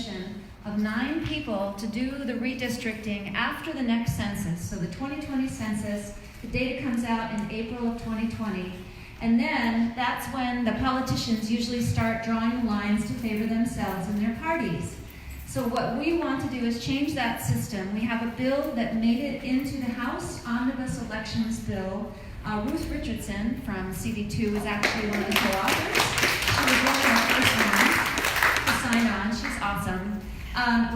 commission of 9 people to do the redistricting after the next census. So the 2020 census, the data comes out in April of 2020. And then that's when the politicians usually start drawing lines to favor themselves and their parties. So what we want to do is change that system. We have a bill that made it into the House Omnibus Elections Bill. Ruth Richardson from CD2 is actually one of the co-authors. She was one of the first ones to sign on. She's awesome.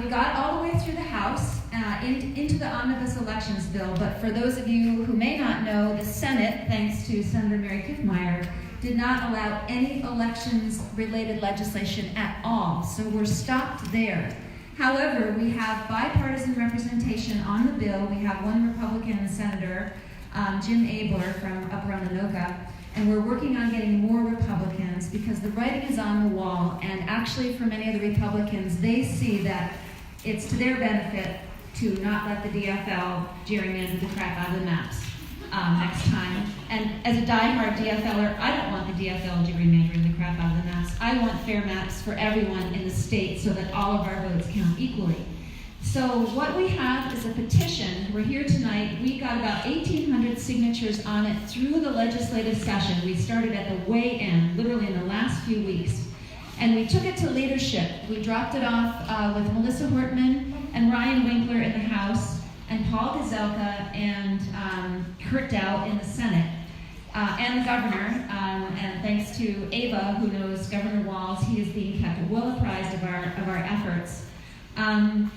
We got all the way through the House into the Omnibus Elections Bill, but for those of you who may not know, the Senate, thanks to Senator Mary Kiffmeyer, did not allow any elections-related legislation at all, so we're stopped there. However, we have bipartisan representation on the bill. We have one Republican senator, Jim Abler from up around Anoka, and we're working on getting more Republicans because the writing is on the wall, and actually for many of the Republicans, they see that it's to their benefit to not let the DFL gerrymander the crap out of the maps next time. And as a diehard DFLer, I don't want the DFL gerrymandering the crap out of the maps. I want fair maps for everyone in the state so that all of our votes count equally. So what we have is a petition. We're here tonight. We got about 1,800 signatures on it through the legislative session. We started at the way end, literally in the last few weeks. And we took it to leadership. We dropped it off with Melissa Hortman and Ryan Winkler in the House, and Paul Gazelka and Kurt Dow in the Senate, and the governor. And thanks to Ava, who knows Governor Walz, he is being kept well apprised of our efforts. And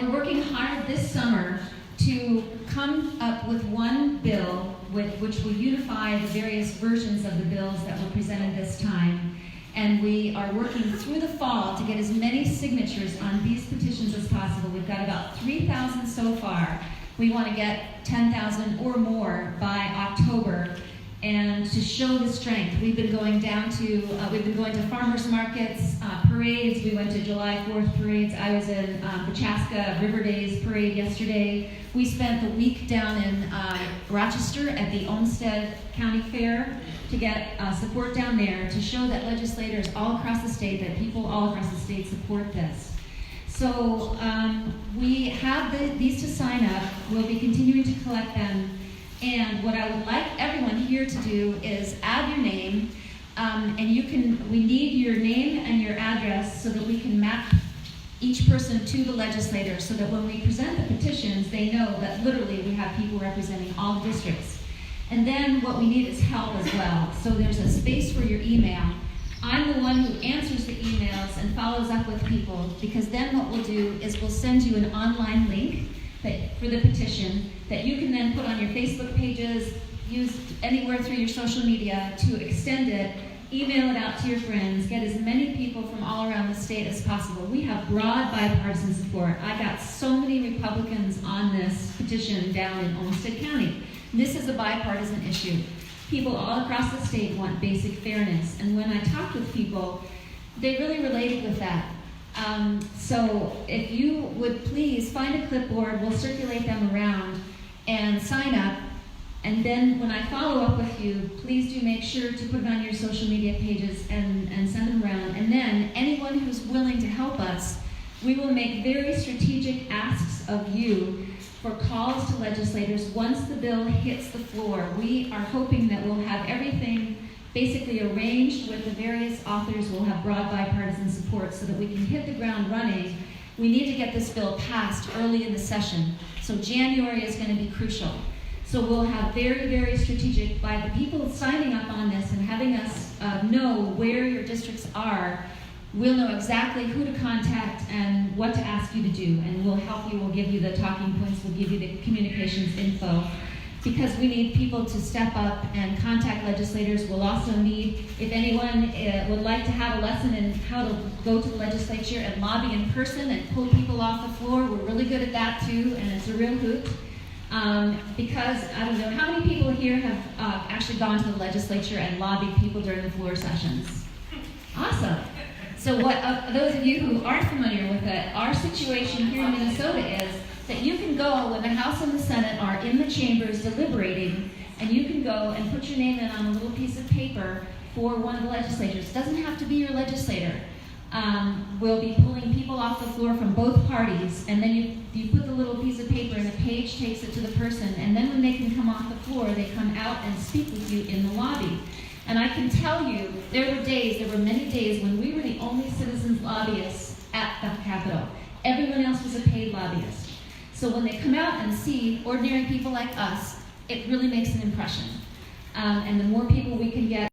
we're working hard this summer to come up with one bill which will unify the various versions of the bills that were presented this time. And we are working through the fall to get as many signatures on these petitions as possible. We've got about 3,000 so far. We want to get 10,000 or more by October. And to show the strength, we've been going to farmers markets, parades. We went to July 4th parades. I was in the Chaska River Days parade yesterday. We spent the week down in Rochester at the Olmsted County Fair to get support down there to show that legislators all across the state, that people all across the state support this. So we have these to sign up. We'll be continuing to collect them. And what I would like everyone here to do is add your name, and we need your name and your address so that we can map each person to the legislator so that when we present the petitions, they know that literally we have people representing all the districts. And then what we need is help as well. So there's a space for your email. I'm the one who answers the emails and follows up with people, because then what we'll do is we'll send you an online link for the petition that you can then put on your Facebook pages, use anywhere through your social media to extend it, email it out to your friends, get as many people from all around the state as possible. We have broad bipartisan support. I got so many Republicans on this petition down in Olmsted County. This is a bipartisan issue. People all across the state want basic fairness, and when I talked with people, they really related with that. So if you would please find a clipboard, we'll circulate them around and sign up. And then when I follow up with you, please do make sure to put it on your social media pages and send them around. And then anyone who's willing to help us, we will make very strategic asks of you for calls to legislators once the bill hits the floor. We are hoping that we'll have everything basically arranged with the various authors. We'll have broad bipartisan support so that we can hit the ground running. We need to get this bill passed early in the session. So January is going to be crucial. So we'll have very, very strategic, by the people signing up on this and having us know where your districts are, we'll know exactly who to contact and what to ask you to do. And we'll help you, we'll give you the talking points, we'll give you the communications info. Because we need people to step up and contact legislators. We'll also need, if anyone would like to have a lesson in how to go to the legislature and lobby in person and pull people off the floor, we're really good at that too, and it's a real hoot. Because, I don't know, how many people here have actually gone to the legislature and lobbied people during the floor sessions? Awesome. So what those of you who aren't familiar with it, our situation here in Minnesota is that you can go when the House and the Senate are in the chambers deliberating, and you can go and put your name in on a little piece of paper for one of the legislators. It doesn't have to be your legislator. We'll be pulling people off the floor from both parties, and then you put the little piece of paper and a page takes it to the person, and then when they can come off the floor, they come out and speak with you in the lobby. And I can tell you, there were many days when we were the only citizens lobbyists at the Capitol. Everyone else was a paid lobbyist. So when they come out and see ordinary people like us, it really makes an impression. And the more people we can get